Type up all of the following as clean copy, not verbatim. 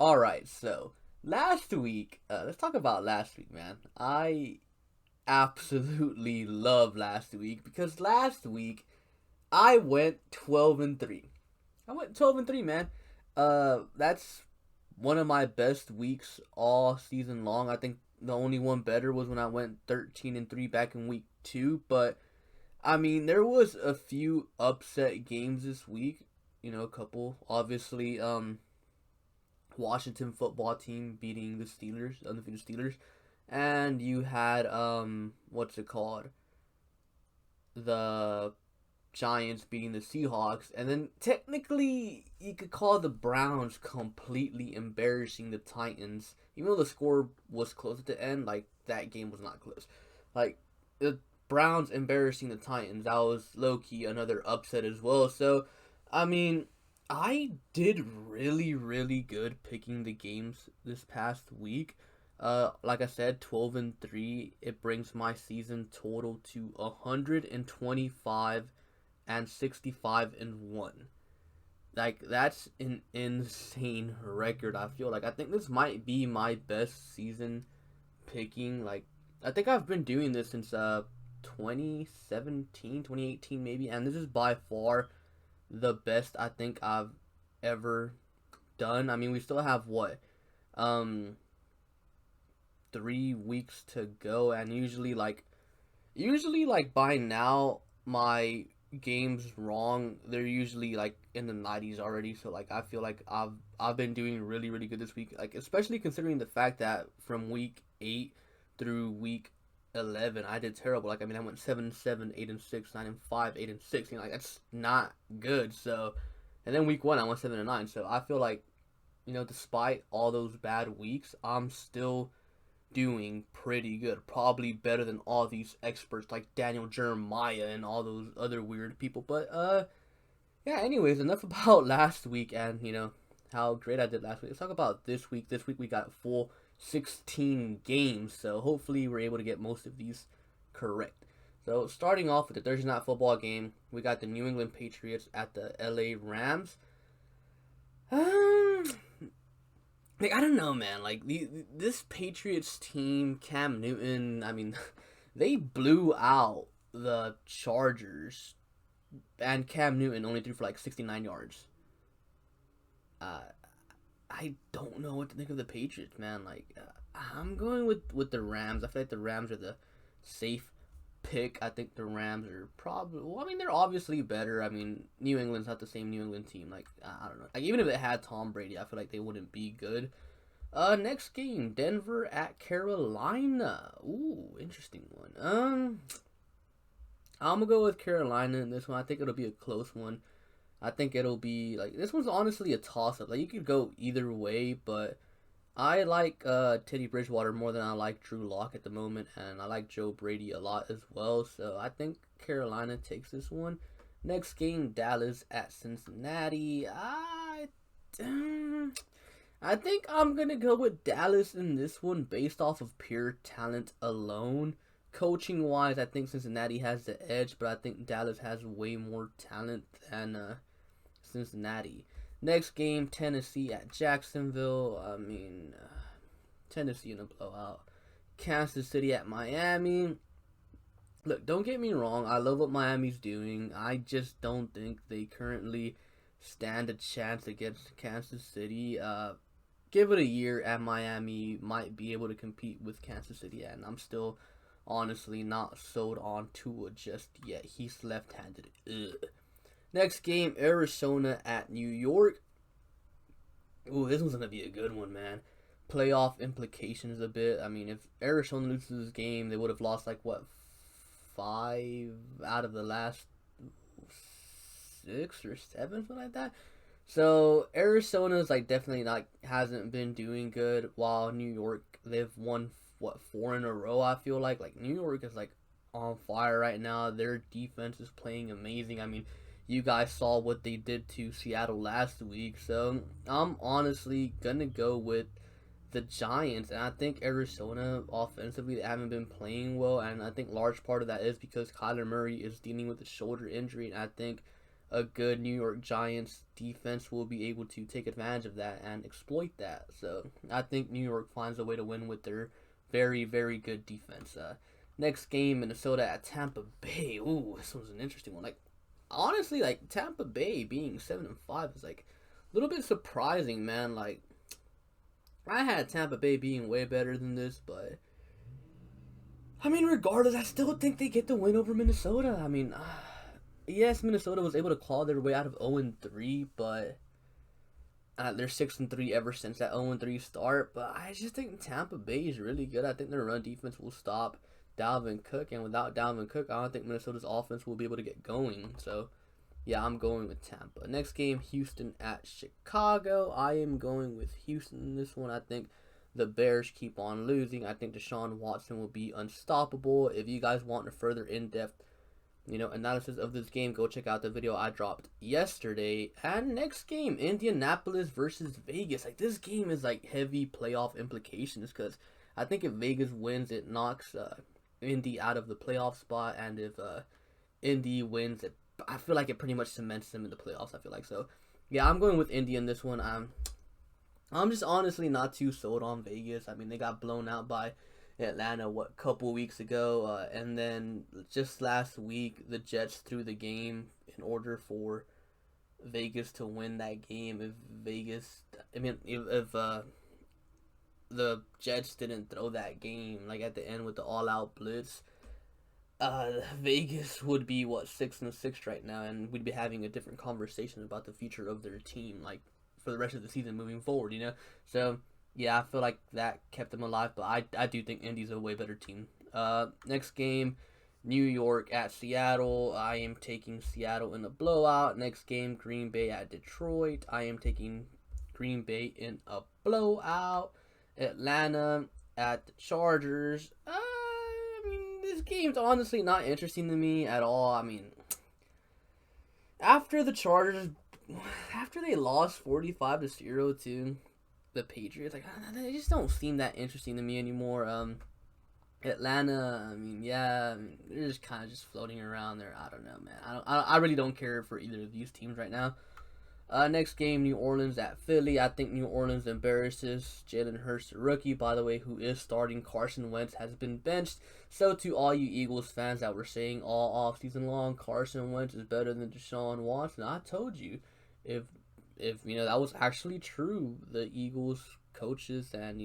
Alright, so last week, let's talk about last week, man. I absolutely love last week because last week I went 12 and 3. I went 12 and 3, man. That's one of my best weeks all season long. I think the only one better was when I went 13 and 3 back in week 2, but I mean, there was a few upset games this week, a couple. Obviously, Washington football team beating the Steelers, undefeated Steelers, and you had what's it called? The Giants beating the Seahawks, and then technically you could call the Browns completely embarrassing the Titans. Even though the score was close at the end, like that game was not close. Like the Browns embarrassing the Titans, that was low key another upset as well. So, I mean, I did really really good picking the games this past week. Like I said, 12 and 3. It brings my season total to 125 and 65 and 1. Like that's an insane record. I feel like I think this might be my best season picking. Like I think I've been doing this since 2017, 2018 maybe, and this is by far the best I think I've ever done. I mean, we still have what um 3 weeks to go, and usually like by now my games wrong, they're usually like in the 90s already. So like I feel like I've been doing really really good this week, like especially considering the fact that from week 8 through week 11 I did terrible. Like I mean, I went 7 and 7, 8 and 6, 9 and 5, 8 and 6. Like that's not good. So and then week 1 I went 7 and 9. So I feel like, despite all those bad weeks, I'm still doing pretty good. Probably better than all these experts like Daniel Jeremiah and all those other weird people. But yeah, anyways, enough about last week and how great I did last week. Let's talk about this week. This week we got a full 16 games, so hopefully we're able to get most of these correct. So starting off with the Thursday night football game, we got the New England Patriots at the LA Rams. Um, like I don't know, man. Like this Patriots team, Cam Newton. I mean, they blew out the Chargers, and Cam Newton only threw for like 69 yards. Uh, I don't know what to think of the Patriots, man. Like I'm going with the Rams. I feel like the Rams are the safe pick. I think the Rams are probably. Well, I mean, they're obviously better. I mean, New England's not the same New England team. Like I don't know. Like even if it had Tom Brady, I feel like they wouldn't be good. Next game, Denver at Carolina. Ooh, interesting one. I'm gonna go with Carolina in this one. I think it'll be a close one. I think it'll be like this one's honestly a toss up. Like you could go either way, but I like Teddy Bridgewater more than I like Drew Lock at the moment, and I like Joe Brady a lot as well. So I think Carolina takes this one. Next game, Dallas at Cincinnati. I think I'm gonna go with Dallas in this one based off of pure talent alone. Coaching wise, I think Cincinnati has the edge, but I think Dallas has way more talent than Cincinnati. Next game, Tennessee at Jacksonville. I mean, Tennessee in a blowout. Kansas City at Miami. Look, don't get me wrong. I love what Miami's doing. I just don't think they currently stand a chance against Kansas City. Give it a year, and Miami might be able to compete with Kansas City, and I'm still honestly not sold on Tua just yet. He's left-handed. Ugh. Next game, Arizona at New York. Ooh, this one's gonna be a good one, man. Playoff implications a bit. I mean, if Arizona loses this game, they would have lost like what, 5 out of the last 6 or 7, something like that. So Arizona's like definitely like hasn't been doing good, while New York, they've won what, 4 in a row. I feel like New York is like on fire right now. Their defense is playing amazing. I mean, you guys saw what they did to Seattle last week. So I'm honestly gonna go with the Giants, and I think Arizona offensively they haven't been playing well, and I think large part of that is because Kyler Murray is dealing with a shoulder injury, and I think a good New York Giants defense will be able to take advantage of that and exploit that. So I think New York finds a way to win with their very, very good defense. Next game, Minnesota at Tampa Bay. Ooh, this one's an interesting one. Like, honestly, like Tampa Bay being 7-5 is like a little bit surprising, man. Like, I had Tampa Bay being way better than this, but I mean, regardless, I still think they get the win over Minnesota. I mean, yes, Minnesota was able to claw their way out of 0-3, but they're 6-3 ever since that 0-3 start. But I just think Tampa Bay is really good. I think their run defense will stop Dalvin Cook, and without Dalvin Cook, I don't think Minnesota's offense will be able to get going. So, yeah, I'm going with Tampa. Next game, Houston at Chicago. I am going with Houston in this one. I think the Bears keep on losing. I think Deshaun Watson will be unstoppable. If you guys want a further in-depth, analysis of this game, go check out the video I dropped yesterday. And next game, Indianapolis versus Vegas. Like, this game is like heavy playoff implications, because I think if Vegas wins, it knocks Indy out of the playoff spot, and if Indy wins, I feel like it pretty much cements them in the playoffs. I feel like so. Yeah, I'm going with Indy in this one. I'm just honestly not too sold on Vegas. I mean, they got blown out by Atlanta couple weeks ago, and then just last week the Jets threw the game in order for Vegas to win that game. If the Jets didn't throw that game like at the end with the all-out blitz, Vegas would be 6-6 right now, and we'd be having a different conversation about the future of their team, like for the rest of the season moving forward. So yeah, I feel like that kept them alive, but I do think Indy's a way better team. Next game, New York at Seattle. I am taking Seattle in a blowout. Next game, Green Bay at Detroit. I am taking Green Bay in a blowout. Atlanta at the Chargers. This game's honestly not interesting to me at all. I mean, after they lost 45-0 to the Patriots, like, they just don't seem that interesting to me anymore. Atlanta, they're just kind of just floating around there. I don't know, man. I really don't care for either of these teams right now. Next game, New Orleans at Philly. I think New Orleans embarrasses Jalen Hurts, the rookie, by the way, who is starting. Carson Wentz has been benched. So to all you Eagles fans that were saying all offseason long, Carson Wentz is better than Deshaun Watson, I told you, if that was actually true, the Eagles coaches and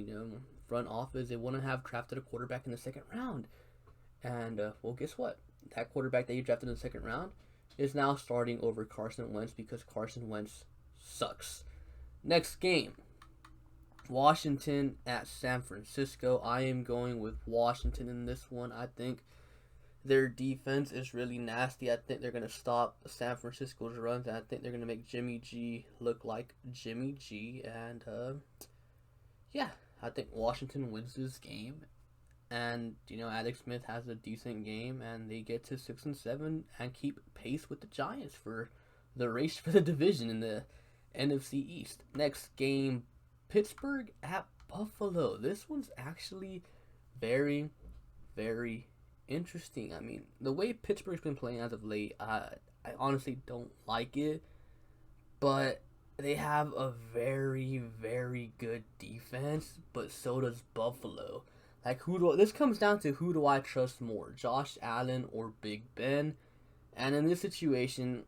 front office, they wouldn't have drafted a quarterback in the second round. And well, guess what? That quarterback that you drafted in the second round is now starting over Carson Wentz, because Carson Wentz sucks. Next game, Washington at San Francisco. I am going with Washington in this one. I think their defense is really nasty. I think they're going to stop San Francisco's runs, and I think they're going to make Jimmy G look like Jimmy G. And yeah, I think Washington wins this game. And, Alex Smith has a decent game, and they get to 6-7 and keep pace with the Giants for the race for the division in the NFC East. Next game, Pittsburgh at Buffalo. This one's actually very, very interesting. I mean, the way Pittsburgh's been playing as of late, I honestly don't like it, but they have a very, very good defense, but so does Buffalo. Like, this comes down to who do I trust more, Josh Allen or Big Ben? And in this situation,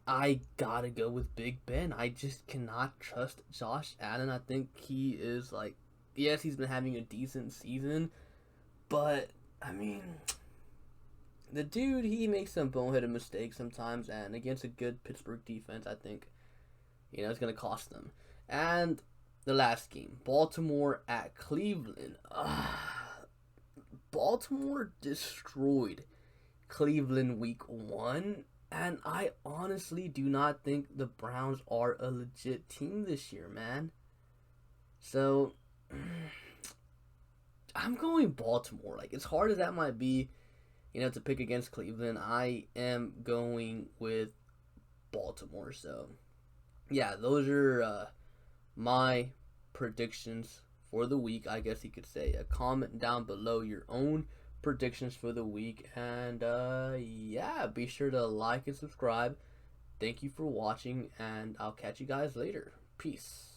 I gotta go with Big Ben. I just cannot trust Josh Allen. I think he is, like, yes, he's been having a decent season, but, I mean, the dude, he makes some boneheaded mistakes sometimes, and against a good Pittsburgh defense, I think, it's gonna cost them. And the last game, Baltimore at Cleveland. Baltimore destroyed Cleveland week 1, and I honestly do not think the Browns are a legit team this year, man. So, I'm going Baltimore. Like, as hard as that might be, to pick against Cleveland, I am going with Baltimore. So, yeah, those are my predictions for the week, I guess you could say. Comment down below your own predictions for the week, and yeah, be sure to like and subscribe, Thank you for watching, and I'll catch you guys later. Peace.